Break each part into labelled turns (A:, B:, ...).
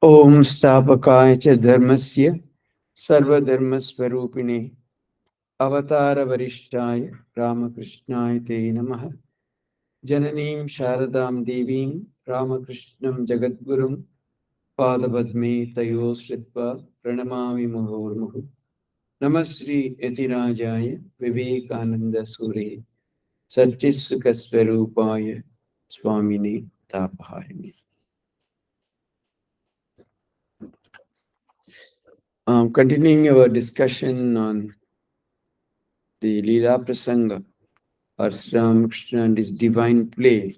A: Om Stapakaya cha Dharmasya Sarvadharmasvarupine Avatara Varishtaya Ramakrishnaya Te Namaha Jananim Sharadam Devim Ramakrishnam Jagadgurum Padabadme Tayo Sritva Pranamami Muhurmuhu Namasri Yatirajaya Vivekananda Suri Satchitsukasvarupaya Swamini Tapaharini. Continuing our discussion on the Leela Prasanga or Sri Ramakrishna and his divine play.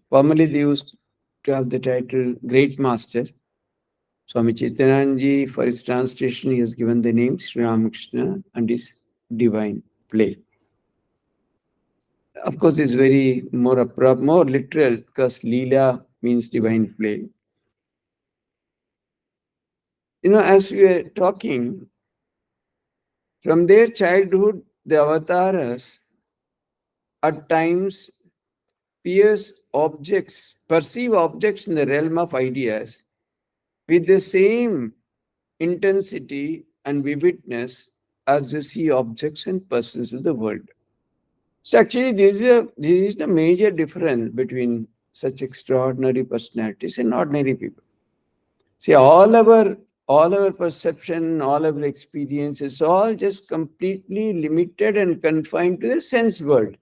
A: Formerly they used to have the title Great Master. Swami Chaitanyanji, for his translation, he has given the name Sri Ramakrishna and his divine play. Of course, it's very more literal because Leela means divine play. As we were talking, from their childhood, the avatars at times perceive objects in the realm of ideas with the same intensity and vividness as they see objects and persons in the world. So actually, this is the major difference between such extraordinary personalities and ordinary people. See, all our perception, all our experience is all just completely limited and confined to the sense world.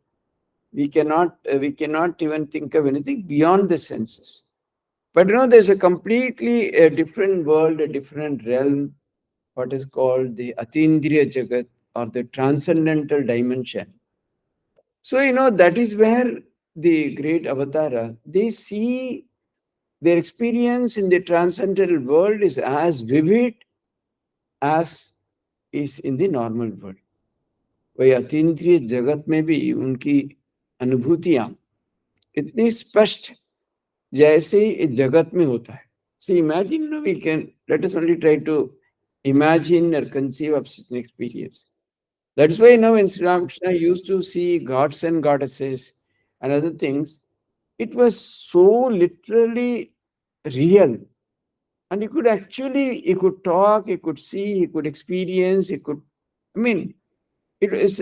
A: We cannot even think of anything beyond the senses. But there's a different world, a different realm, what is called the Atindriya Jagat or the transcendental dimension. So, that is where the great avatara, they see their experience in the transcendental world is as vivid as is in the normal world. वही अतीन्द्रिय जगत में भी उनकी अनुभूतियां इतनी स्पष्ट जैसे इस जगत में होता है. So imagine, let us only try to imagine or conceive of such an experience. That's why now when Sri Ramakrishna used to see gods and goddesses and other things, it was so literally real. And he could talk, he could see, he could experience, it is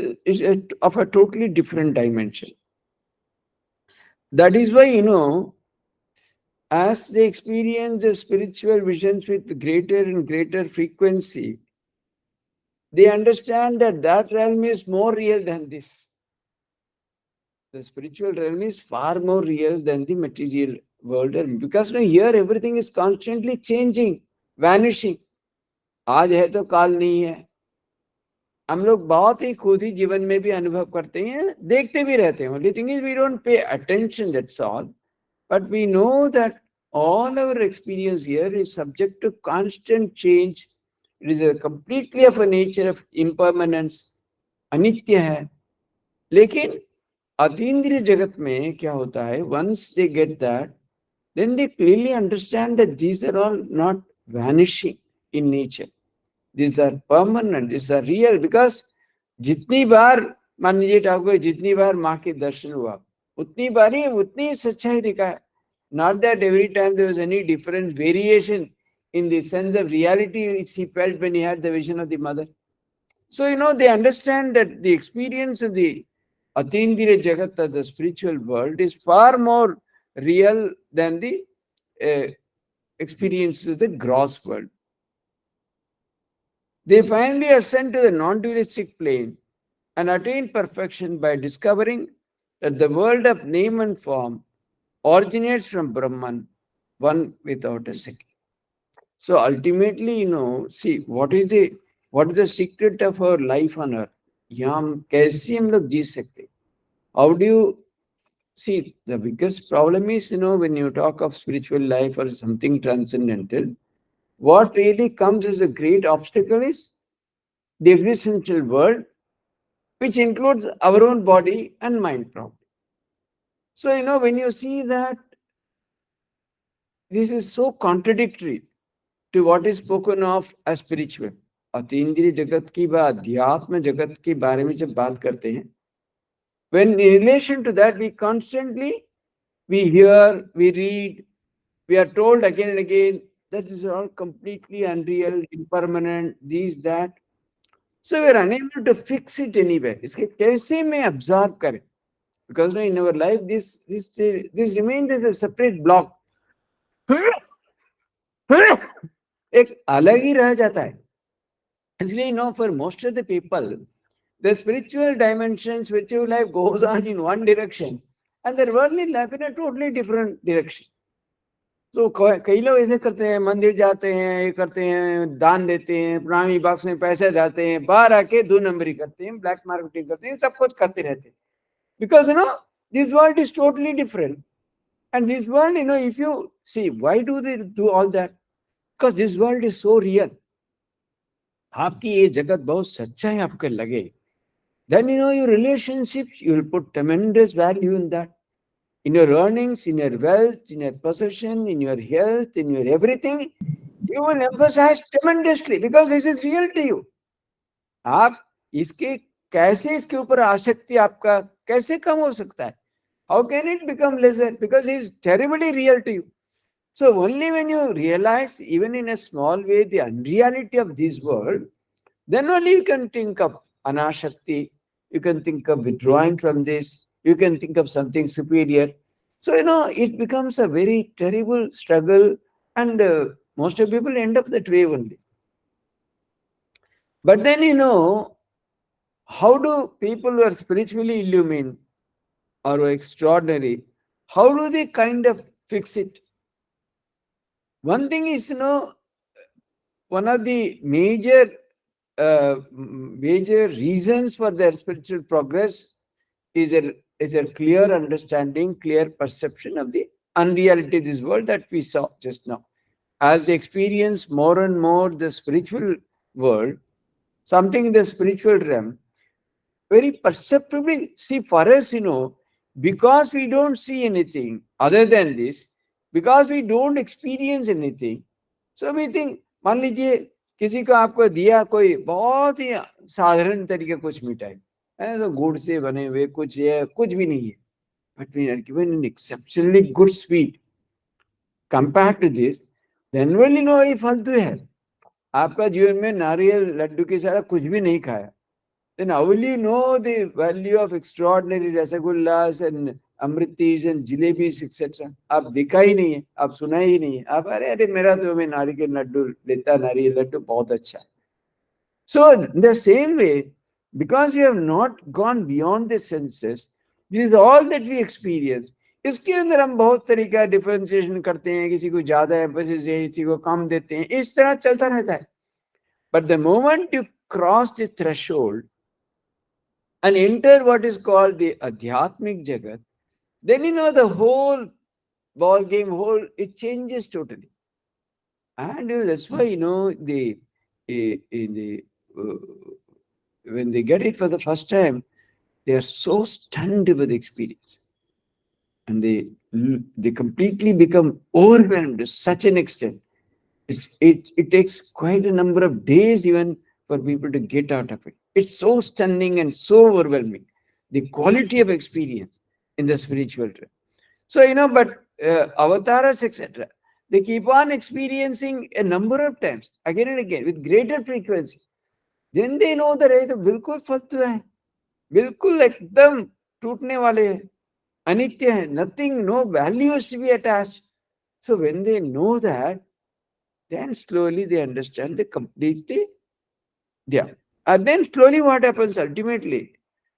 A: of a totally different dimension. That is why, as they experience the spiritual visions with greater and greater frequency, they understand that that realm is more real than this. The spiritual realm is far more real than the material world. Because here everything is constantly changing, vanishing. आज है तो काल नहीं है. हम लोग बहुत ही खुद ही जीवन में भी अनुभव करते हैं, देखते भी रहते हैं. Only thing is we don't pay attention, that's all. But we know that all our experience here is subject to constant change. It is a completely of a nature of impermanence. अनित्य है. लेकिन अतीन्द्रिय जगत में क्या होता है, once they get that, then they clearly understand that these are all not vanishing in nature. These are permanent, these are real. Because जितनी बार मान लीजिए ठाकुर जितनी बार माँ के दर्शन हुआ उतनी बार ही उतनी सच्चाई दिखाया. Not that every time there was any different variation in the sense of reality which he felt when he had the vision of the mother. So, they understand that the experience of the Atindriya Jagat, the spiritual world, is far more real than the experiences of the gross world. They finally ascend to the non-dualistic plane and attain perfection by discovering that the world of name and form originates from Brahman, one without a second. So ultimately, see, what is the secret of our life on earth? कैसे हम लोग जी सकते? How do you see? The biggest problem is, when you talk of spiritual life or something transcendental, what really comes as a great obstacle is the existential world, which includes our own body and mind problem. So, when you see that this is so contradictory to what is spoken of as spiritual. अतीन्द्रिय जगत की बात, अध्यात्म जगत के बारे में जब बात करते हैं, when in relation to that we constantly we hear, we read, we are told again and again that is all completely unreal, impermanent, these, that. So we are unable to fix it anywhere. इसके कैसे में absorb करें? Because in our life this remains as a separate block. एक अलग ही रह जाता है. Actually, for most of the people, the spiritual dimension, spiritual life goes on in one direction, and their worldly life in a totally different direction. तो कई लोग ऐसे करते हैं, मंदिर जाते हैं, ये करते हैं, दान देते हैं, प्रणामी बॉक्स में पैसे जाते हैं, बाहर आके 2 नंबरी करते हैं, ब्लैक मार्केटिंग करते हैं, सब कुछ करते रहते हैं. Because this world is totally different. And this world, if you see, why do they do all that? Because this world is so real. आपकी ये जगत बहुत सच्चा है आपके लगे, then your relationships, you will put tremendous value in that. In your earnings, in your wealth, in your possession, in your health, in your everything, you will emphasize tremendously because this is real to you. आप इसके कैसे इसके ऊपर आसक्ति आपका कैसे कम हो सकता है? How can it become lesser? Because it is terribly real to you. So only when you realize, even in a small way, the unreality of this world, then only you can think of anashakti, you can think of withdrawing from this, you can think of something superior. So, it becomes a very terrible struggle, and most of people end up that way only. But then, how do people who are spiritually illumined or extraordinary, how do they kind of fix it? One thing is, one of the major reasons for their spiritual progress is a clear understanding, clear perception of the unreality of this world that we saw just now. As they experience more and more the spiritual world, something in the spiritual realm, very perceptibly, see, for us, because we don't see anything other than this, because we don't experience anything, so we think, मान लीजिए किसी को आपको दिया कोई बहुत ही साधारण तरीके कुछ मिठाई है, तो गुड़ से बने हुए कुछ है, कुछ भी नहीं है, but we are given an exceptionally good sweet. Compared to this, then will ये फालतू है. आपका जीवन में नारियल लड्डू के साथ कुछ भी नहीं खाया, then how will you know the value of extraordinary rasagullas and amritis and jalebis, etc.? आप देखा ही नहीं है, आप सुना ही नहीं है, आप अरे मेरा तो मैं नारियल लड्डू लेता, नारियल लड्डू बहुत अच्छा. So the same way, because we have not gone beyond the senses, this is all that we experience. इसके अंदर हम बहुत तरीका डिफरेंशिएशन करते हैं, किसी को ज्यादा एम्फेसिस है, किसी को कम देते हैं, इस तरह चलता रहता है. But the moment you cross the threshold and enter what is called the adhyatmic jagat, then the whole ball game, it changes totally. And that's why uh, when they get it for the first time, they are so stunned with the experience, and they completely become overwhelmed to such an extent. It takes quite a number of days even for people to get out of it. It's so stunning and so overwhelming, the quality of experience in the spiritual realm. So, but avatars, etc., they keep on experiencing a number of times, again and again, with greater frequency. Then they know that ये तो बिल्कुल फालतू है, बिल्कुल एकदम टूटने वाले हैं, अनित्य है, nothing, no value is to be attached. So when they know that, then slowly they understand the completely. Yeah. And then slowly what happens ultimately,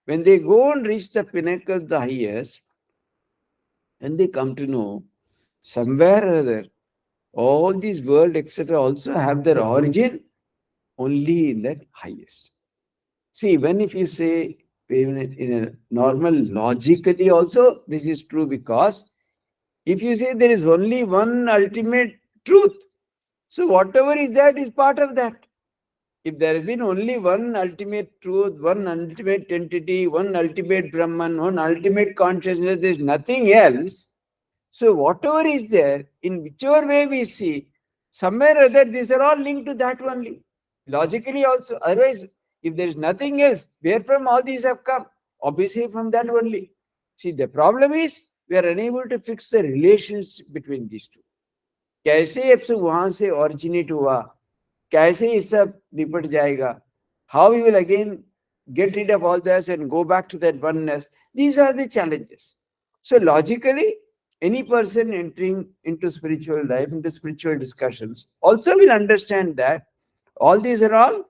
A: when they go and reach the pinnacle, the highest, then they come to know somewhere or other, all these world, etc., also have their origin only in that highest. See, even if you say, even in a normal logically also, this is true, because if you say there is only one ultimate truth, so whatever is that is part of that. If there has been only one ultimate truth, one ultimate entity, one ultimate Brahman, one ultimate consciousness, there is nothing else. So whatever is there, in whichever way we see, somewhere or other, these are all linked to that only. Logically also. Otherwise, if there is nothing else, where from all these have come? Obviously from that only. See, the problem is we are unable to fix the relationship between these two. कैसे अब से वहां से originate हुआ, कैसे ये सब निपट जाएगा, how we will again get rid of all this and go back to that oneness. These are the challenges. So logically, any person entering into spiritual life, into spiritual discussions, also will understand that all these are all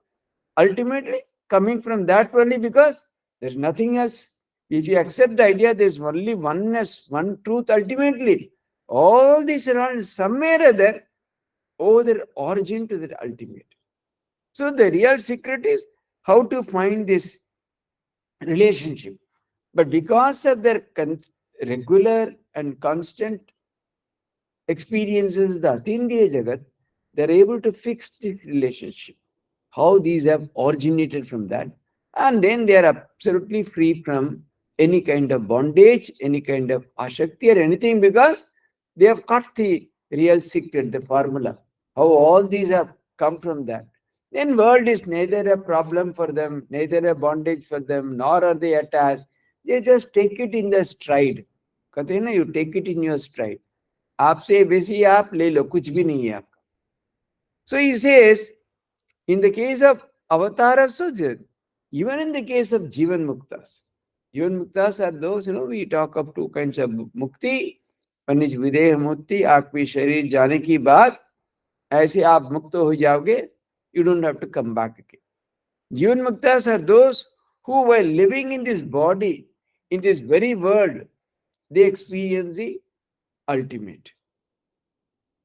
A: ultimately coming from that only, because there's nothing else. If you accept the idea there's only oneness, one truth, ultimately, all these are all somewhere or other owe their origin to the ultimate. So the real secret is how to find this relationship. But because of their regular and constant experiences, the Atindriya Jagat, they're able to fix this relationship, how these have originated from that. And then they are absolutely free from any kind of bondage, any kind of ashakti or anything, because they have got the real secret, the formula, how all these have come from that. Then world is neither a problem for them, neither a bondage for them, nor are they attached. They just take it in the stride. कहते हैं ना, you take it in your stride. आपसे बेसी आप ले लो, कुछ भी नहीं है आपका. So he says, in the case of avatara Sujit, even in the case of Jivan Muktas are those, we talk of two kinds of mukti. One is Videha Mukti, आपकी शरीर जाने की बाद ऐसे आप मुक्त हो जाओगे, you don't have to come back again. Jivan Muktas are those who, while living in this body, in this very world, they experience the ultimate.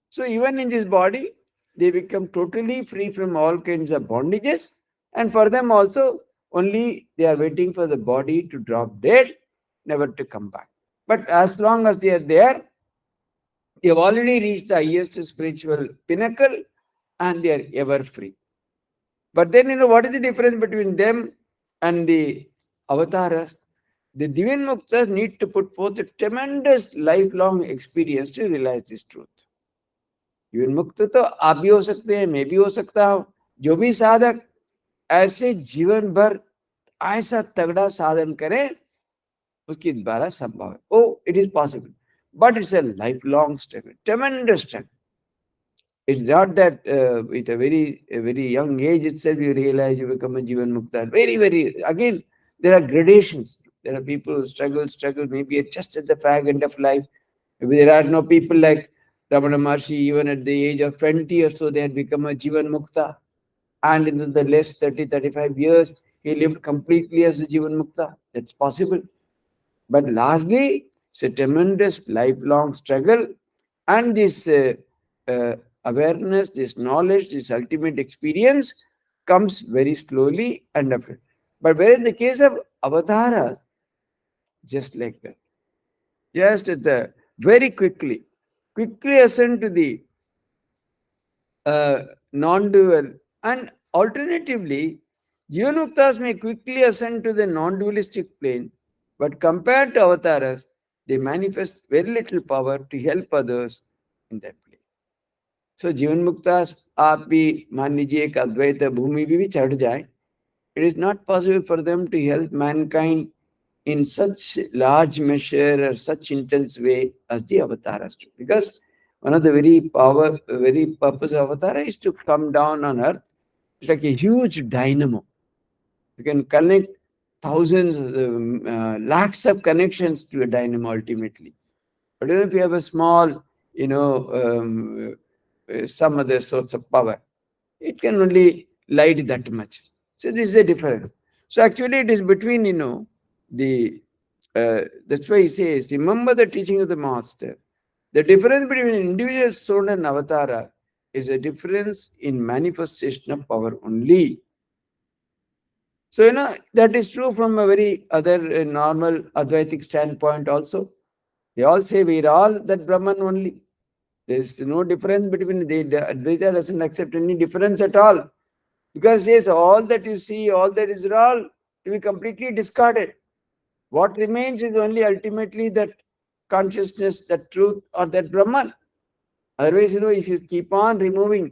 A: So even in this body, they become totally free from all kinds of bondages. And for them also, only they are waiting for the body to drop dead, never to come back. But as long as they are there, they have already reached the highest spiritual pinnacle and they are ever free. But then, what is the difference between them and the avatars? The Divine Muktas need to put forth a tremendous lifelong experience to realize this truth. जीवन मुक्त तो आप भी हो सकते हैं, मैं भी हो सकता हूं. जो भी साधक ऐसे जीवन भर ऐसा तगड़ा साधन करें, उसके द्वारा संभव है. Oh, it is possible, but it's a life long struggle, tremendous struggle. It's not that with a very young age itself you realize you become a Jivan Mukta. Very, very, again, there are gradations. There are people who struggle, maybe just at the fag end of life. Maybe there are no people like Ramana Maharshi, even at the age of 20 or so, they had become a Jivan Mukta. And in the last 30, 35 years, he lived completely as a Jivan Mukta. That's possible. But largely, it's a tremendous lifelong struggle. And this awareness, this knowledge, this ultimate experience comes very slowly and after. But where in the case of avatars, just like that, just at the very quickly ascend to the non-dual, and alternatively, Jivanmuktas may quickly ascend to the non-dualistic plane, but compared to avatars, they manifest very little power to help others in that plane. So Jivanmuktas, आप भी मान लीजिए एक अद्वैत भूमि भी चढ़ जाए, it is not possible for them to help mankind in such large measure or such intense way as the avatars do. Because one of the very purpose of avatara is to come down on earth. It's like a huge dynamo. You can connect thousands, lakhs of connections to a dynamo ultimately. But if you have a small, some other source of power, it can only light that much. So this is a difference. So actually it is between, the that's why he says, remember the teaching of the master. The difference between individual soul and avatara is a difference in manifestation of power only. So, that is true from a very other normal Advaitic standpoint also. They all say we are all that Brahman only. There is no difference between the Advaita doesn't accept any difference at all. Because yes, all that you see, all that is all to be completely discarded. What remains is only ultimately that consciousness, that truth, or that Brahman. Otherwise, if you keep on removing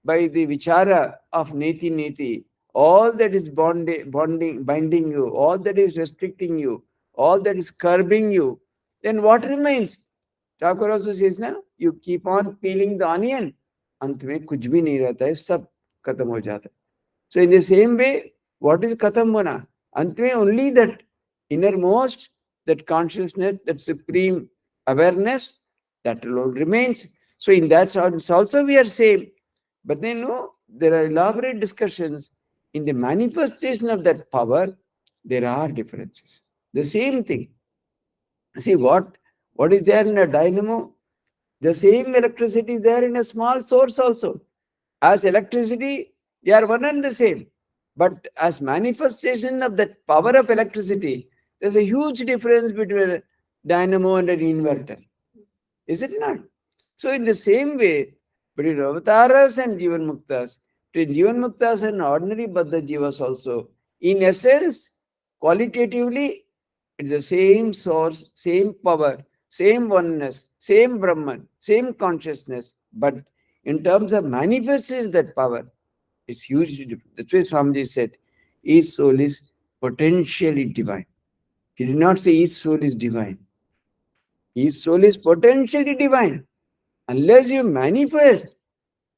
A: by the vichara of neti neti, all that is binding you, all that is restricting you, all that is curbing you, then what remains? Thakur also says, na, you keep on peeling the onion, अंत में कुछ भी नहीं रहता है, सब खत्म हो जाता है. So in the same way, what is khatam hona? अंत में only that innermost, that consciousness, that supreme awareness, that alone remains. So in that sense also we are same. But then no, there are elaborate discussions. In the manifestation of that power, there are differences. The same thing. See what is there in a dynamo? The same electricity is there in a small source also. As electricity, they are one and the same. But as manifestation of that power of electricity, there's a huge difference between a dynamo and an inverter. Is it not? So in the same way, between avataras and Jivan Muktas, between Jivan Muktas and ordinary Baddha Jivas also, in essence, qualitatively, it's the same source, same power, same oneness, same Brahman, same consciousness. But in terms of manifesting that power, it's hugely different. That's why Swamiji said, each soul is potentially divine. He did not say each soul is divine. Each soul is potentially divine. Unless you manifest,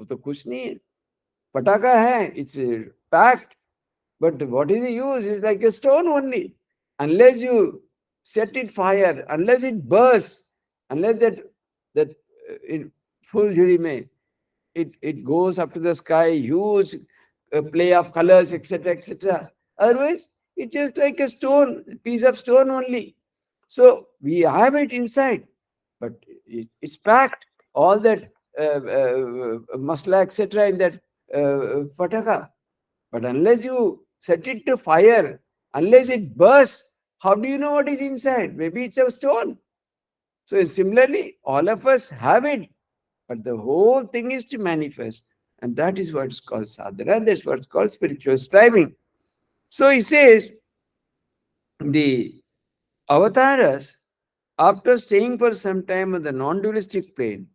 A: वो तो कुछ नहीं है. पटाखा है, it's packed. But what is the use? It's like a stone only. Unless you set it fire, unless it bursts, unless that in full jury may, it goes up to the sky, huge play of colors, etc., etc. Otherwise, it's just like a stone, piece of stone only. So we have it inside, but it's packed. All that masla, etc., in that fataka. But unless you set it to fire, unless it bursts, how do you know what is inside? Maybe it's a stone. So similarly, all of us have it, but the whole thing is to manifest. And that is what's called sadhana. That's what's called spiritual striving. So he says, the avatars, after staying for some time on the non-dualistic plane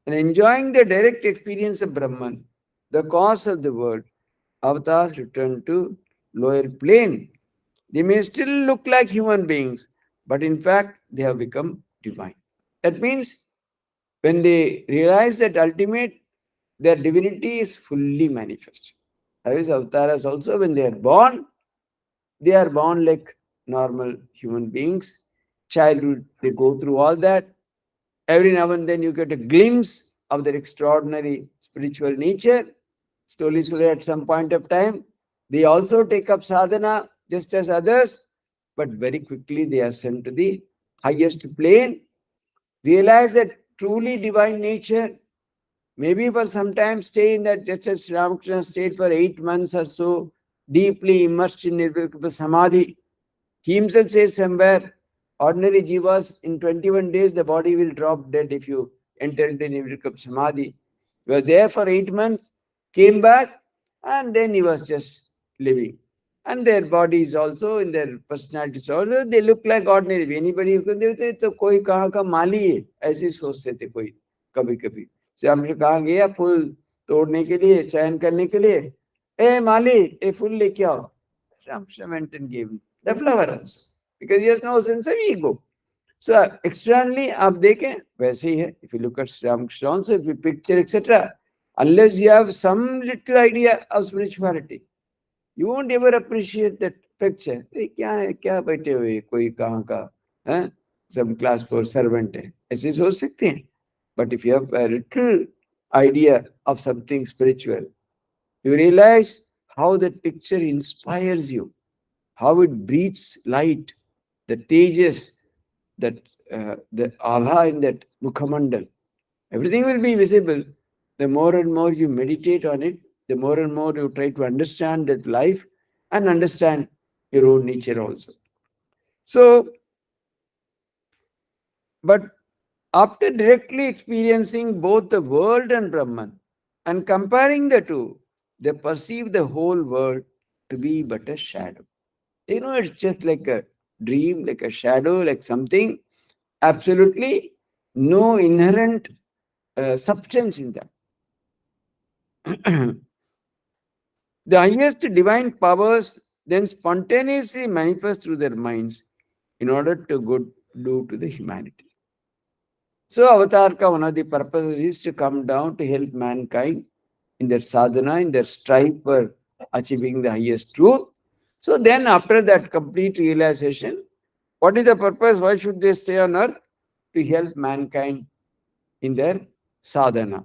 A: and enjoying the direct experience of Brahman, the cause of the world, avatars return to lower plane. They may still look like human beings, but in fact, they have become divine. That means when they realize that ultimate, their divinity is fully manifest. As avatars also, when they are born like normal human beings. Childhood, they go through all that. Every now and then you get a glimpse of their extraordinary spiritual nature. Slowly, slowly, at some point of time, they also take up sadhana just as others, but very quickly they ascend to the highest plane, realize that truly divine nature. Maybe for some time stay in that, just as Ramakrishna stayed for 8 months or so, deeply immersed in Nirvikalpa Samadhi. He himself says somewhere, ordinary jivas, in 21 days, the body will drop dead if you enter into Nirvikalpa Samadhi. He was there for 8 months, came back, and then he was just living. And their bodies also, in their personalities also, they look like ordinary. Anybody who can do it, तो कोई कहाँ का माली है, ऐसे सोचते थे कोई कभी कभी. So हमने कहा गया फूल तोड़ने के लिए, चयन करने के लिए, ए माली, ए फूल लेके आओ. Ramkrishna went and gave him the flower also, because he has no sense of ego. So externally, आप देखें वैसे ही है. If you look at Ramkrishna also, if you picture etc., unless you have some little idea of spirituality, you won't ever appreciate that picture. ए, क्या है, क्या बैठे हुए, कोई कहाँ का, हैं? Some class 4 servant है, ऐसे सोच सकते हैं. But if you have a little idea of something spiritual, you realize how that picture inspires you, how it breathes light, the tejas, that the abha in that mukhamandal. Everything will be visible. The more and more you meditate on it, the more and more you try to understand that life and understand your own nature also. So, but after directly experiencing both the world and Brahman and comparing the two, they perceive the whole world to be but a shadow. It's just like a dream, like a shadow, like something, absolutely no inherent substance in that. The highest divine powers then spontaneously manifest through their minds in order to good do to the humanity. So Avatar ka one of the purposes is to come down to help mankind in their sadhana, in their strive for achieving the highest truth. So then after that complete realization, what is the purpose? Why should they stay on earth? To help mankind in their sadhana.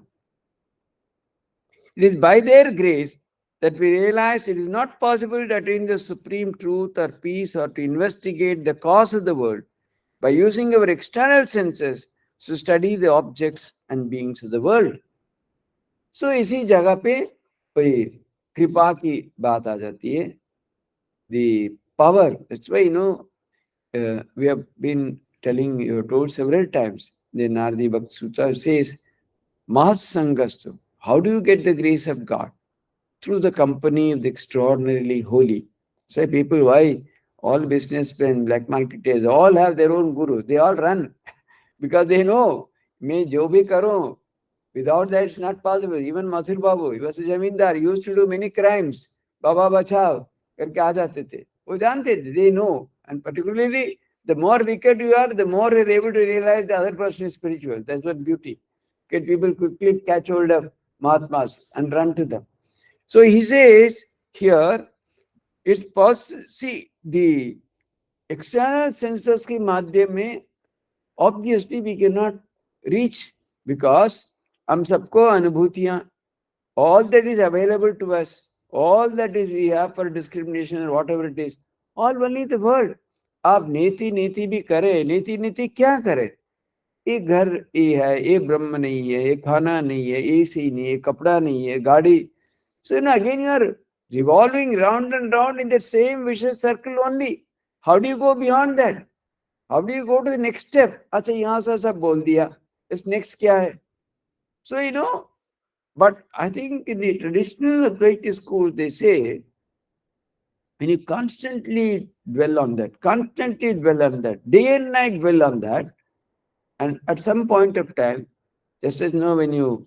A: It is by their grace that we realize it is not possible to attain the supreme truth or peace or to investigate the cause of the world by using our external senses to study the objects and beings of the world. So इसी जगह पे कोई कृपा की बात आ जाती है. The power, that's why we have been telling you told several times. The Nardi Bhakti Sutra says, Mahasangastu. How do you get the grace of God? Through the company of the extraordinarily holy. So people, why all businessmen, black marketers, all have their own guru. They all run because they know, मैं जो भी करूं, without that it's not possible. Even Mathur Babu, he was a zamindar, he used to do many crimes. Baba Bachao करके आ जाते थे. वो जानते थे, they know. And particularly, the more wicked you are, the more you're able to realize the other person is spiritual. That's what beauty. Get people quickly catch hold of Mahatmas and run to them. So he says here, it's possible. See, the external senses के माध्यम में obviously we cannot reach because हम सबको अनुभूतियां, all that is available to us, all that is we have for discrimination or whatever it is, all only the world. आप नेति नेति भी करें, नेति नेति क्या करें? ये घर ये है, ये ब्रह्म नहीं है, ये खाना नहीं है, एसी नहीं है, कपड़ा नहीं है, गाड़ी. So again you are revolving round and round in that same vicious circle only. How do you go beyond that? How do you go to the next step? अच्छा यहाँ से सब बोल दिया, इस next क्या है? So but I think in the traditional Advaita school they say, when you constantly dwell on that, day and night dwell on that, and at some point of time, just as when you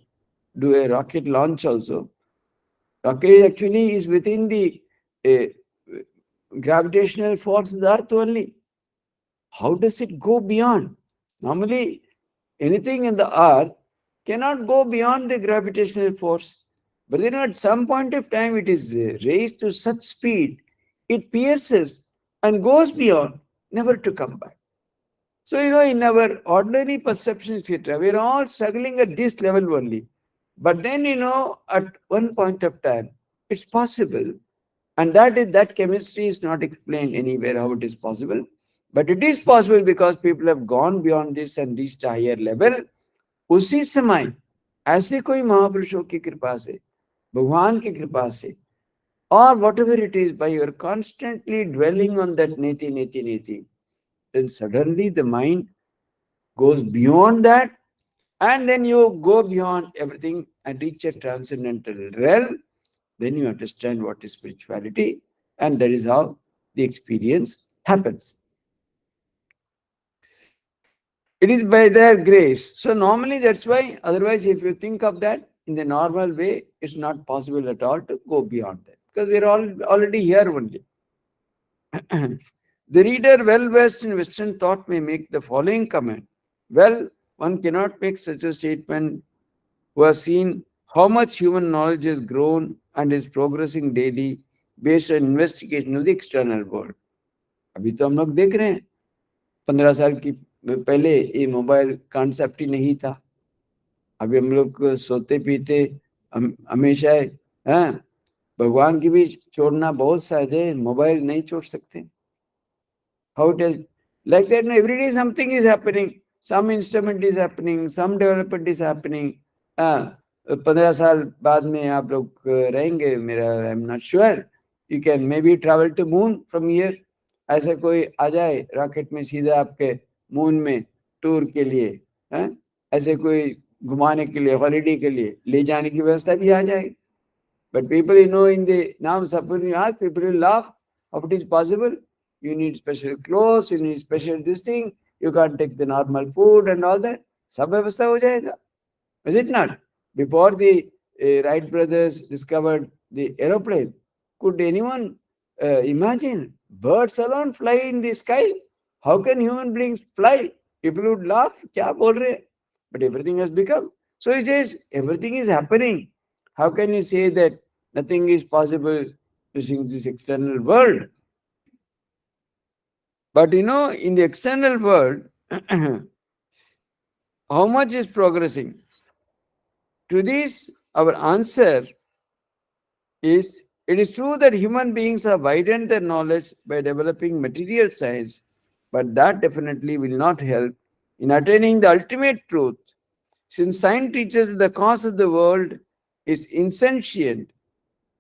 A: do a rocket launch also, rocket actually is within the gravitational force of the earth only. How does it go beyond? Normally, anything in the earth cannot go beyond the gravitational force. But at some point of time, it is raised to such speed, it pierces and goes beyond, never to come back. So, in our ordinary perception, etc., we are all struggling at this level only. But then, at one point of time, it's possible. And that chemistry is not explained anywhere how it is possible. But it is possible because people have gone beyond this and reached a higher level. उसी समय ऐसे कोई महापुरुषों की कृपा से, भगवान की कृपा से, or whatever it is, by your constantly dwelling on that neti, neti, neti, then suddenly the mind goes beyond that, and then you go beyond everything and reach a transcendental realm. Then you understand what is spirituality, and that is how the experience happens. It is by their grace. So normally that's why, otherwise if you think of that in the normal way, it's not possible at all to go beyond that. Because we're all already here only. The reader well versed in Western thought may make the following comment. Well, one cannot make such a statement who has seen how much human knowledge has grown and is progressing daily based on investigation of the external world. अभी तो हम लोग देख रहे हैं 15 साल की पहले ये मोबाइल कॉन्सेप्ट ही नहीं था. अभी हम लोग सोते पीते हमेशा भगवान की भी छोड़ना बहुत सहज है, मोबाइल नहीं छोड़ सकते. How it is like that? Every day something is happening, some instrument is happening, some development is happening. 15 साल बाद में आप लोग रहेंगे मेरा, I am not sure. You can maybe travel to moon from here. ऐसा कोई आ जाए रॉकेट में सीधा आपके मून में टूर के लिए, ऐसे कोई घुमाने के लिए, हॉलीडे के लिए ले जाने की व्यवस्था भी आ जाएगी. But people, in the now suffering earth, people will laugh. How it is possible? You need special clothes, you need special this thing, you can't take the normal food and all that. सब व्यवस्था हो जाएगा. Is it not? Before the Wright brothers discovered the aeroplane. Could anyone imagine birds alone fly in the sky? How can human beings fly? People would laugh. Kya bol rahe? But everything has become. So he says everything is happening. How can you say that nothing is possible using this external world? But in the external world, how much is progressing? To this, our answer is it is true that human beings have widened their knowledge by developing material science, but that definitely will not help in attaining the ultimate truth. Since science teaches the cause of the world is insentient,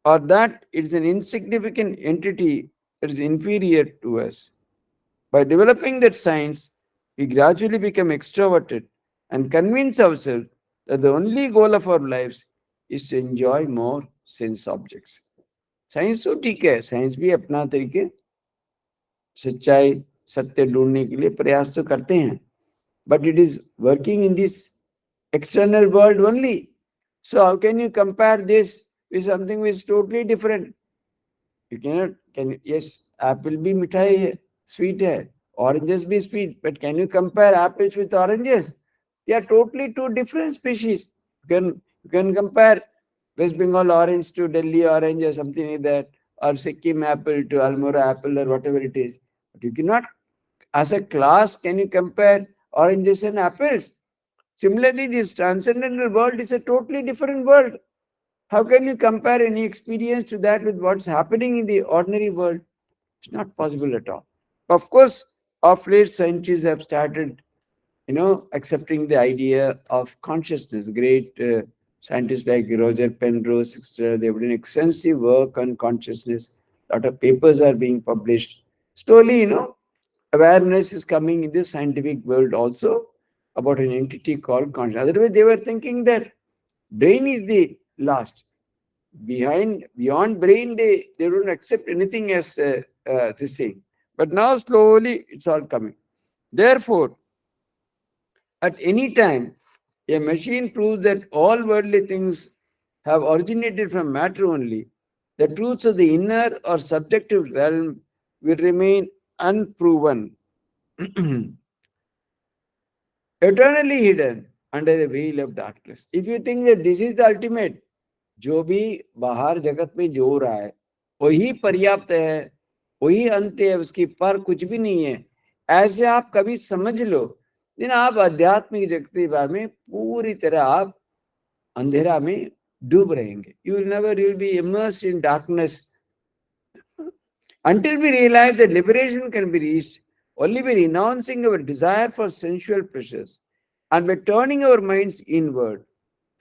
A: or that it is an insignificant entity that is inferior to us. By developing that science, we gradually become extroverted and convince ourselves that the only goal of our lives is to enjoy more sense objects. Science तो ठीक है, science भी अपना तरीके सच्चाई सत्य ढूंढने के लिए प्रयास तो करते हैं, but it is working in this external world only. So how can you compare this with something which is totally different? You cannot. Yes, apple भी मिठाई है, sweet है, oranges भी sweet, but can you compare apples with oranges? They are totally two different species. You can compare West Bengal orange to Delhi orange or something like that, or Sikkim apple to Almora apple or whatever it is. But you cannot, as a class, can you compare oranges and apples? Similarly, this transcendental world is a totally different world. How can you compare any experience to that with what's happening in the ordinary world? It's not possible at all. Of course, of late scientists have started, accepting the idea of consciousness. Great scientists like Roger Penrose, etc., they've done extensive work on consciousness. A lot of papers are being published. Slowly, awareness is coming in the scientific world also about an entity called consciousness. Otherwise, they were thinking that brain is the last. Beyond brain, they don't accept anything as this thing. But now slowly it's all coming. Therefore, at any time, a machine proves that all worldly things have originated from matter only. The truths of the inner or subjective realm will remain unproven, eternally hidden under a veil of darkness. If you think that this is the ultimate, जो भी बाहर जगत में जो हो रहा है वही पर्याप्त है, वही अंत है, उसकी पर कुछ भी नहीं है, ऐसे आप कभी समझ लो, दिन आप आध्यात्मिक जगत के बारे में पूरी तरह आप अंधेरा में डूब रहेंगे. You will be immersed in darkness until we realize that liberation can be reached only by renouncing our desire for sensual pleasures and by turning our minds inward.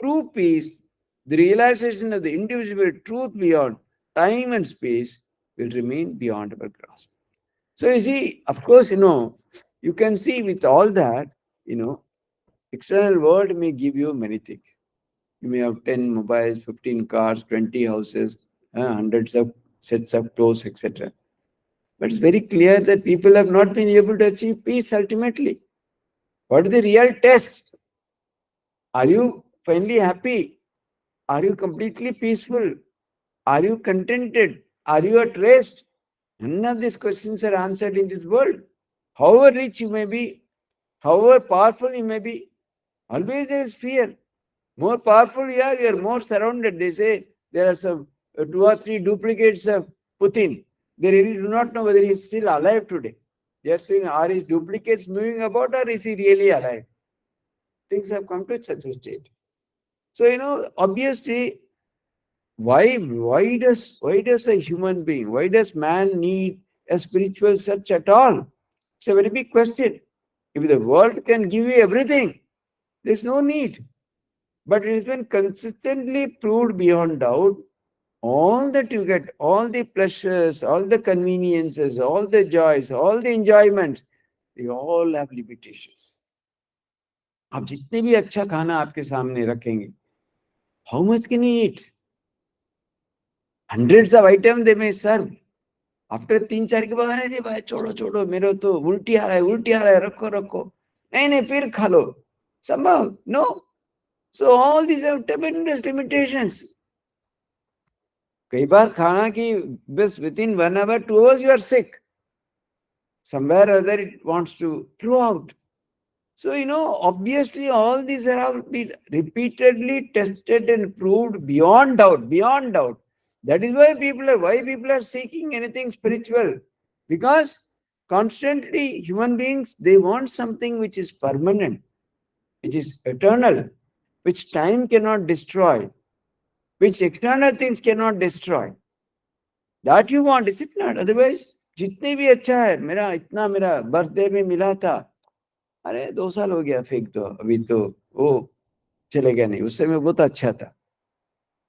A: True peace, the realization of the indivisible truth beyond time and space, will remain beyond our grasp. So you see, of course, you can see with all that, external world may give you many things. You may have 10 mobiles, 15 cars, 20 houses, hundreds of sets of clothes, etc. But it's very clear that people have not been able to achieve peace ultimately. What is the real test? Are you finally happy? Are you completely peaceful? Are you contented? Are you at rest? None of these questions are answered in this world. However rich you may be, however powerful you may be, always there is fear. More powerful you are more surrounded. They say there are some 2 or 3 duplicates of Putin. They really do not know whether he is still alive today. They are saying, are his duplicates moving about or is he really alive? Things have come to such a state. So, obviously, why does a human being, why does man need a spiritual search at all? It's a very big question. If the world can give you everything, there's no need. But it has been consistently proved beyond doubt, all that you get, all the pleasures, all the conveniences, all the joys, all the enjoyments, they all have limitations. आप जितने भी अच्छा खाना आपके सामने रखेंगे, how much can you eat? Hundreds of items they may serve. After 3-4 के बाद, अरे भाई छोड़ो मेरे तो उल्टी आ रहा है, रखो नहीं फिर खा लो. Somehow, no. So all these have tremendous limitations. कई बार खाना की बस within 1 hour, 2 hours you are sick. Somewhere or other it wants to throw out. So, obviously all these have been repeatedly tested and proved beyond doubt, beyond doubt. That is why people are seeking anything spiritual. Because constantly human beings, they want something which is permanent, which is eternal, which time cannot destroy, which external things cannot destroy. That you want, is it not? Otherwise, जितने भी अच्छा है मेरा birthday में मिला था, अरे 2 साल हो गया फेंक दो, अभी तो वो चलेगा नहीं, उस समय बहुत अच्छा था,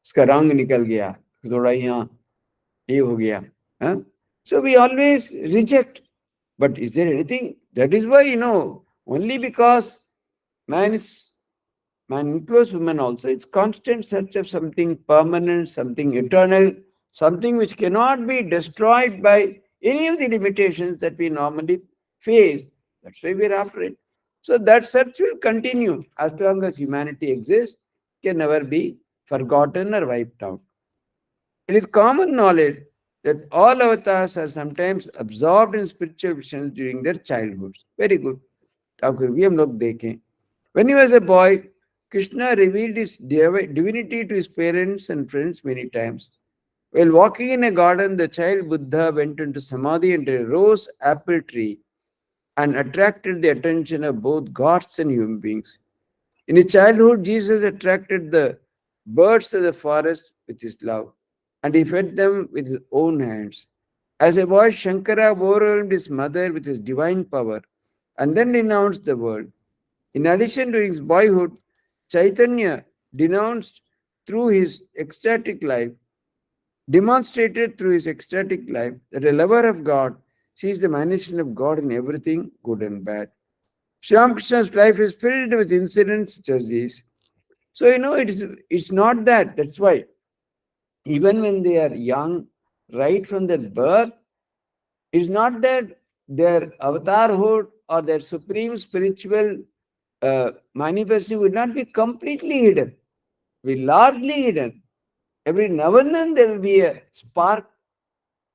A: उसका रंग निकल गया, थोड़ा यहाँ ये हो गया. So we always reject. But is there anything? That is why, only because man is man includes women also, it's constant search of something permanent, something eternal, something which cannot be destroyed by any of the limitations that we normally face. That's why we're after it. So that search will continue as long as humanity exists, can never be forgotten or wiped out. It is common knowledge that all avatars are sometimes absorbed in spiritual visions during their childhood. Very good. Thakur भी हम लोग देखें. When he was a boy, Krishna revealed his divinity to his parents and friends many times. While walking in a garden, the child Buddha went into samadhi under a rose apple tree and attracted the attention of both gods and human beings. In his childhood, Jesus attracted the birds of the forest with his love, and he fed them with his own hands. As a boy, Shankara overwhelmed his mother with his divine power and then renounced the world. In addition to his boyhood, Chaitanya denounced through his ecstatic life, demonstrated through his ecstatic life that a lover of God sees the manifestation of God in everything, good and bad. Sri Ramakrishna's life is filled with incidents such as these. So it's not that. That's why even when they are young, right from their birth, it's not that their avatarhood or their supreme spiritual manifesting will not be completely hidden, be largely hidden. Every now and then there will be a spark,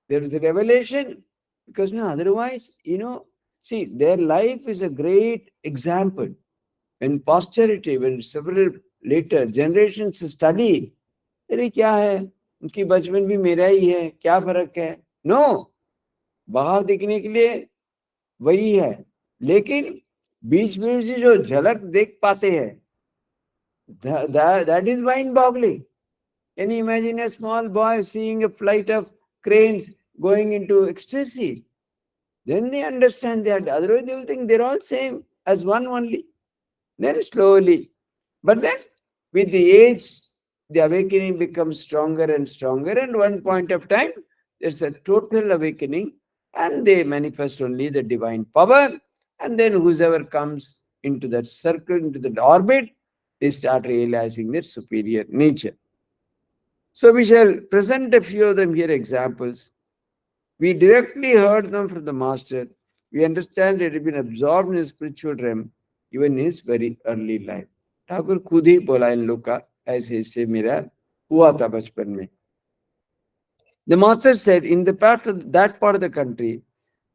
A: there is a revelation, because no, otherwise, see, their life is a great example. When posterity, when several later generations study, अरे क्या है, उनकी बचपन भी मेरा ही है, क्या फर्क है? नो, बाहर दिखने के लिए वही है, लेकिन बीच में से जो झलक देख पाते हैं, that is mind boggling. Can you imagine a small boy seeing a flight of cranes going into ecstasy? Then they understand that. Otherwise, they will think they're all same as one only. Then slowly. But then, with the age, the awakening becomes stronger and stronger. And one point of time, there's a total awakening, and they manifest only the divine power. And then, whoever comes into that circle, into that orbit, they start realizing their superior nature. So, we shall present a few of them here examples. We directly heard them from the Master. We understand it had been absorbed in his spiritual realm, even in his very early life. Thakur खुद ही बोला इन लोग का, ऐसे ऐसे मेरा हुआ था बचपन में. The Master said, in that part of the country,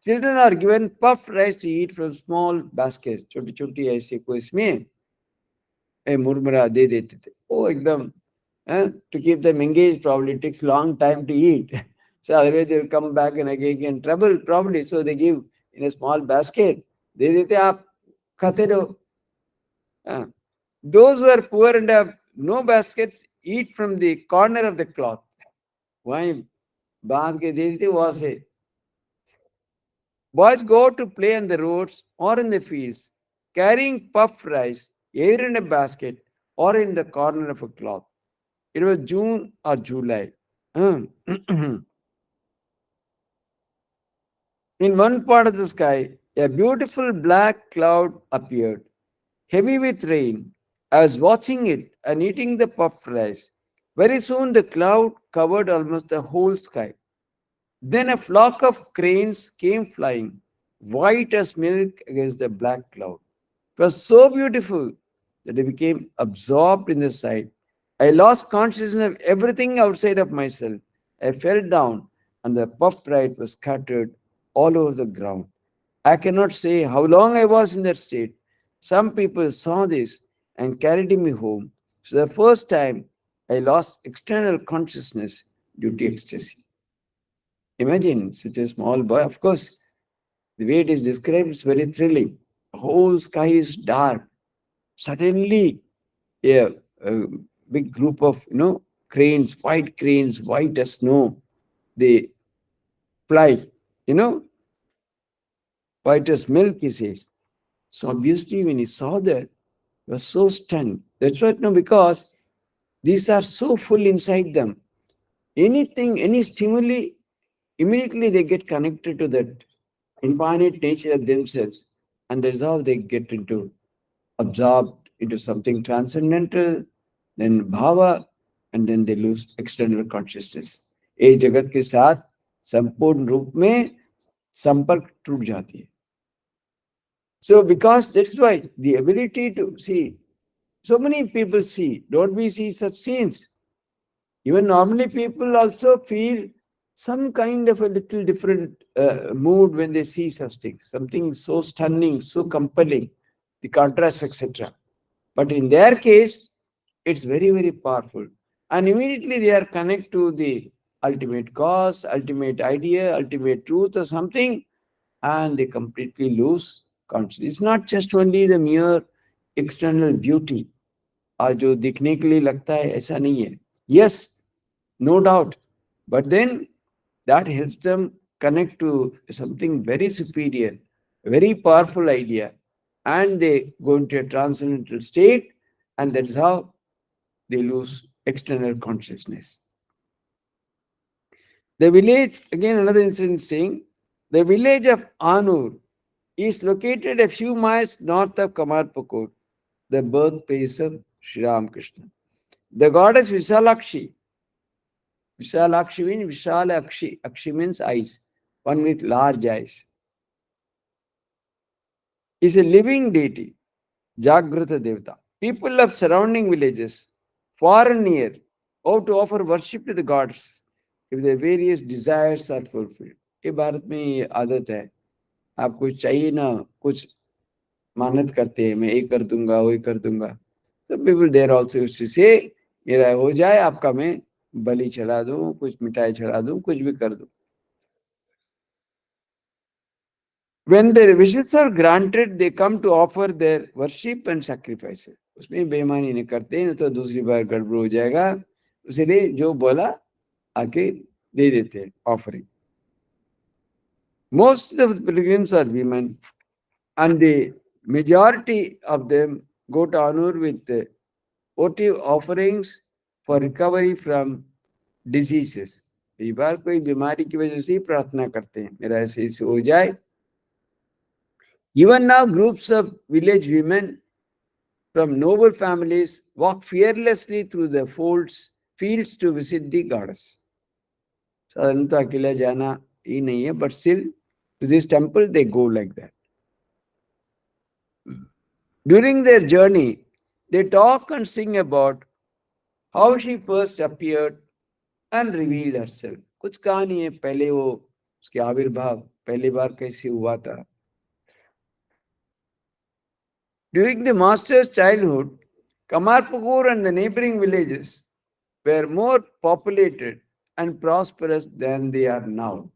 A: children are given puffed rice to eat from small baskets. छोटी छोटी ऐसे कोई इसमें मुरमुरा दे देते थे. वो एकदम to keep them engaged, probably it takes long time to eat. So otherwise they will come back and again get in trouble probably. So they give in a small basket. दे देते आप खाते रहो. Those who are poor and have no baskets eat from the corner of the cloth. वहीं बांध के दे देते वहां से. Boys go to play on the roads or in the fields, carrying puffed rice, either in a basket or in the corner of a cloth. It was June or July. In one part of the sky, a beautiful black cloud appeared, heavy with rain. I was watching it and eating the puffed rice. Very soon the cloud covered almost the whole sky. Then a flock of cranes came flying, white as milk against the black cloud. It was so beautiful that I became absorbed in the sight. I lost consciousness of everything outside of myself. I fell down, and the puff light was scattered all over the ground. I cannot say how long I was in that state. Some people saw this and carried me home. So the first time I lost external consciousness due to ecstasy. Imagine such a small boy. Of course, the way it is described is very thrilling. The whole sky is dark. Suddenly, a big group of cranes, white as snow, they fly, you know, white as milk, he says. So obviously, when he saw that, he was so stunned. That's what, no, because these are so full inside them. Anything, any stimuli, immediately they get connected to that infinite nature of themselves. And that's how they get into absorbed into something transcendental, then bhava, and then they lose external consciousness. ये जगत के साथ संपूर्ण रूप में संपर्क टूट जाती है. So because that's why the ability to see, so many people see, don't we see such scenes? Even normally people also feel some kind of a little different mood when they see such things, something so stunning, so compelling, the contrast, etc. But in their case, it's very, very powerful. And immediately they are connected to the ultimate cause, ultimate idea, ultimate truth or something, and they completely lose consciousness. It's not just only the mere external beauty, जो दिखने के लिए लगता है ऐसा नहीं है. Yes, no doubt. But then that helps them connect to something very superior, very powerful idea. And they go into a transcendental state, and that's how they lose external consciousness. The village, again, another incident saying, the village of Anur is located a few miles north of Kamarpakot, the birthplace of Sri Ramakrishna. The goddess Visalakshi means Vishala Akshi. Akshi means eyes, one with large eyes. Is a living deity, Jagrata Devata. People of surrounding villages, far and near, ought to offer worship to the gods if their various desires are fulfilled. ये भारत में ये आदत है. आप कुछ चाहिए ना, कुछ मानत करते हैं, मैं ये कर दूंगा, वो कर दूंगा. तो people there also used to say, मेरा हो जाए आपका, मैं बलि चढ़ा दूं, कुछ मिठाई चढ़ा दूं, कुछ भी कर दूं. When their wishes are granted, they come to offer their worship and sacrifices. उसमें बेईमानी नहीं करते, नहीं तो दूसरी बार गड़बड़ हो जाएगा. इसलिए जो बोला आके दे देते हैं offering. Most of the pilgrims are women, and the majority of them go to Anur with votive offerings for recovery from diseases. कई बार कोई बीमारी की वजह से ही प्रार्थना करते हैं, मेरा ऐसे हो जाए. Even now, groups of village women from noble families walk fearlessly through the fields to visit the goddess. साधारणतः अकेला जाना ही नहीं है, but still to this temple they go like that. During their journey, they talk and sing about how she first appeared and revealed herself. कुछ कहानी है, पहले वो उसके आविर्भाव पहली बार कैसे हुआ था. During the master's childhood, Kamarpukur and the neighboring villages were more populated and prosperous than they are now.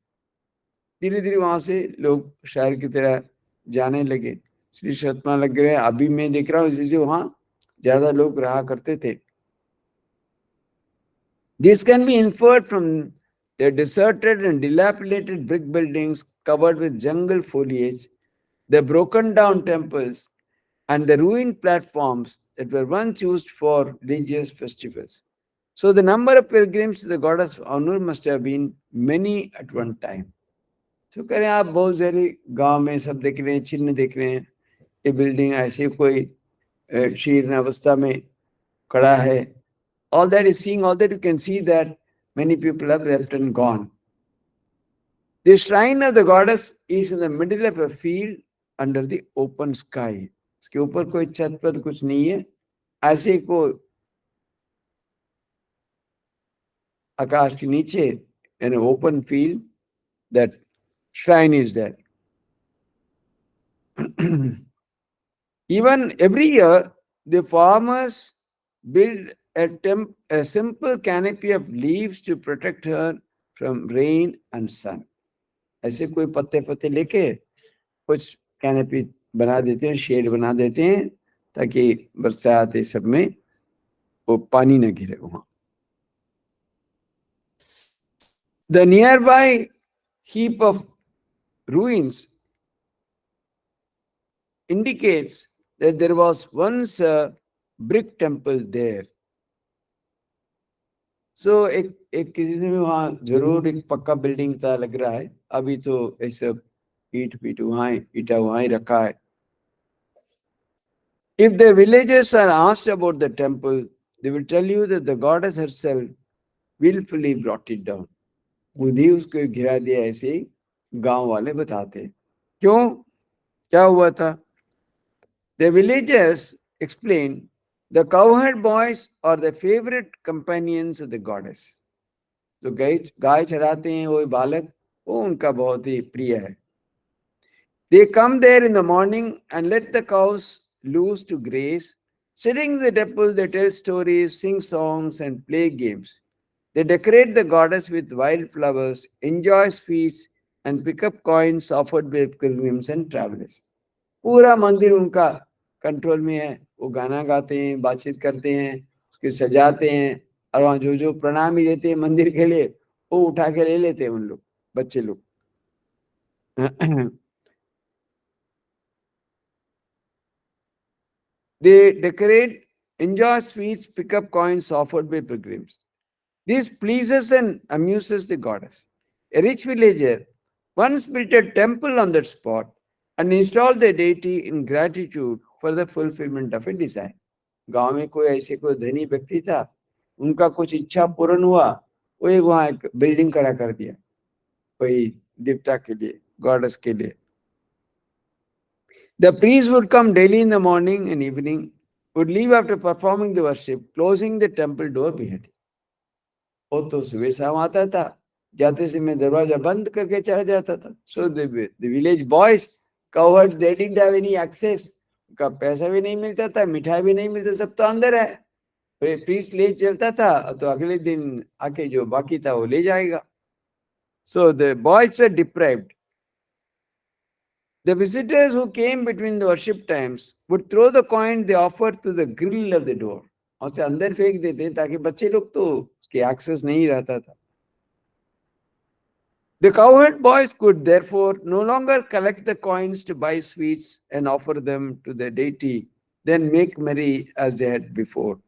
A: धीरे धीरे वहां से लोग शहर की तरह जाने लगे. श्री शतमा लग रहे, अभी मैं देख रहा हूँ इसी से वहां ज्यादा लोग रहा करते थे. This can be inferred from the deserted and dilapidated brick buildings covered with jungle foliage, the broken down temples, and the ruined platforms that were once used for religious festivals. So the number of pilgrims to the goddess of Anur must have been many at one time. तो कह रहे हैं आप बहुत सारे गांव में सब देख रहे हैं, चिन्ह देख रहे हैं, ये बिल्डिंग ऐसे कोई शीर्ण अवस्था में खड़ा है. All that is seeing, all that you can see that many people have left and gone. The shrine of the goddess is in the middle of a field under the open sky. इसके ऊपर कोई छत पर कुछ नहीं है, ऐसे को आकाश के नीचे in an open field, that shrine is there. Even every year, the farmers build a simple canopy of leaves to protect her from rain and sun. ऐसे कोई पत्ते पत्ते लेके कुछ कैनपी बना देते हैं, शेड बना देते हैं, ताकि बरसात इस सब में वो पानी न गिरे वहां. The nearby heap of ruins indicates that there was once a brick temple there. So एक किसी ने भी वहाँ जरूर एक पक्का बिल्डिंग था लग रहा है. अभी तो ऐसा ईट पीट वहाँ ईटा वहाँ ही रखा है. If the villagers are asked about the temple, they will tell you that the goddess herself willfully brought it down. खुद ही उसको गिरा दिया, ऐसे ही गांव वाले बताते हैं. क्यों, क्या हुआ था? The villagers explain the cowherd boys are the favorite companions of the goddess. जो गाय चराते हैं वो बालक, वो उनका बहुत ही प्रिय है. They come there in the morning and let the cows loose to graze. Sitting in the temple, they tell stories, sing songs, and play games. They decorate the goddess with wild flowers, enjoy sweets, and pick up coins offered by pilgrims and travelers. पूरा मंदिर उनका control में है. वो गाना गाते हैं, बातचीत करते हैं, उसके सजाते हैं, और वहाँ जो जो प्रणामी देते हैं मंदिर के लिए, वो उठा के ले लेते हैं उन लोग, बच्चे लोग. They decorate, enjoy sweets, pick up coins offered by pilgrims. This pleases and amuses the goddess. A rich villager once built a temple on that spot and installed the deity in gratitude for the fulfillment of a desire. गांव में कोई ऐसे कोई धनी व्यक्ति था, उनका कुछ इच्छा पूर्ण हुआ, वो एक वहां एक बिल्डिंग खड़ा कर दिया कोई देवता के लिए, गॉडेस के लिए. The priest would come daily in the morning and evening, would leave after performing the worship, closing the temple door behind him. वो तो सुबह शाम आता था, जाते समय दरवाजा बंद करके चला जाता था. So the village boys, cowards, they didn't have any access. उनका पैसा भी नहीं मिलता था, मिठाई भी नहीं मिलता, सब तो अंदर है. प्रीस्ट ले चलता था तो अगले दिन आके जो बाकी था वो ले जाएगा. So the boys were deprived. The visitors who came between the worship times would throw the coin they offered to the grill of the door. और से अंदर फेंक देते ताकि बच्चे लोग तो उसके एक्सेस नहीं रहता था. The cowherd boys could therefore no longer collect the coins to buy sweets and offer them to the deity, then make merry as they had before.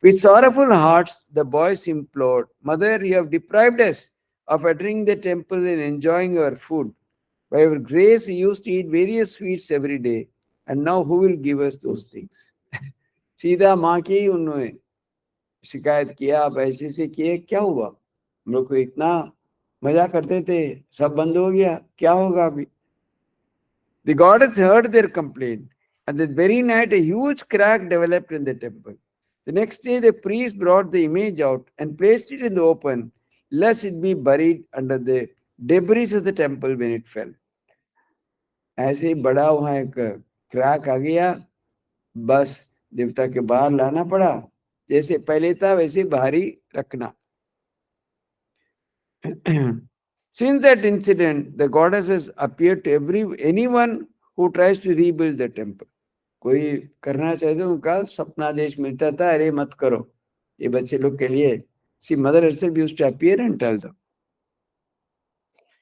A: With sorrowful hearts, the boys implored, Mother, you have deprived us of entering the temple and enjoying our food. By your grace, we used to eat various sweets every day, and now who will give us those things? सीधा माँ की उन्होंने शिकायत किया, आप ऐसे से किए, क्या हुआ? हम लोग तो इतना मजा करते थे, सब बंद हो गया, क्या होगा अभी? The goddess heard their complaint, and that very night a huge crack developed in the temple. The next day, the priest brought the image out and placed it in the open, lest it be buried under the debris of the temple when it fell. ऐसे ही बड़ा वहां एक crack आ गया, बस देवता के बाहर लाना पड़ा, जैसे पहले था वैसे बाहर ही रखना. Since that incident, the goddess has appeared to anyone who tries to rebuild the temple. कोई करना चाहे तो उनका स्वप्नादेश मिलता था, अरे मत करो, ये बच्चे लोग के लिए. See, mother herself used to appear and tell them.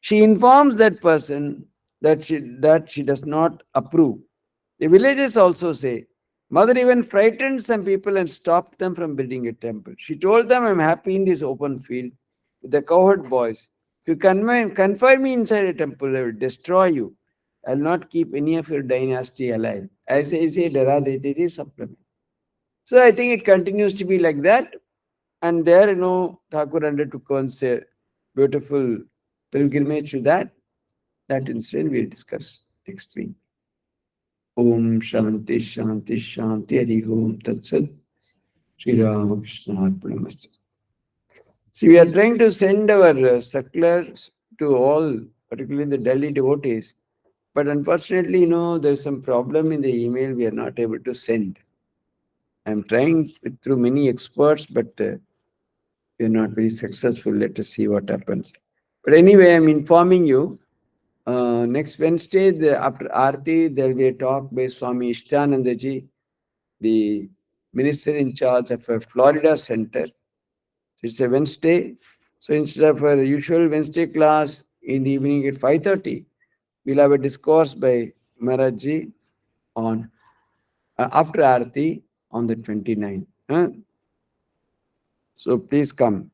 A: She informs that person that she does not approve. The villagers also say, Mother even frightened some people and stopped them from building a temple. She told them, I'm happy in this open field with the cowherd boys. If you confine me inside a temple, I will destroy you. I will not keep any of your dynasty alive. ऐसे ऐसे डरा देती थी सब लोग. So I think it continues to be like that. And there, Thakur undertook once a beautiful pilgrimage to that. That incident we'll discuss next week. Om Shanti Shanti Shanti Hari Om Tat Sat. Sri Ramakrishna Arpanamastu. See, we are trying to send our circulars to all, particularly the Delhi devotees. But unfortunately, there's some problem in the email we are not able to send. I'm trying through many experts, but we're not very successful. Let us see what happens. But anyway, I'm informing you. Next Wednesday, after Aarti, there will be a talk by Swami Ishtanandaji, the minister in charge of a Florida center. It's a Wednesday. So instead of our usual Wednesday class in the evening at 5:30, we'll have a discourse by Maharajji on after Aarti on the 29th. Huh? So please come.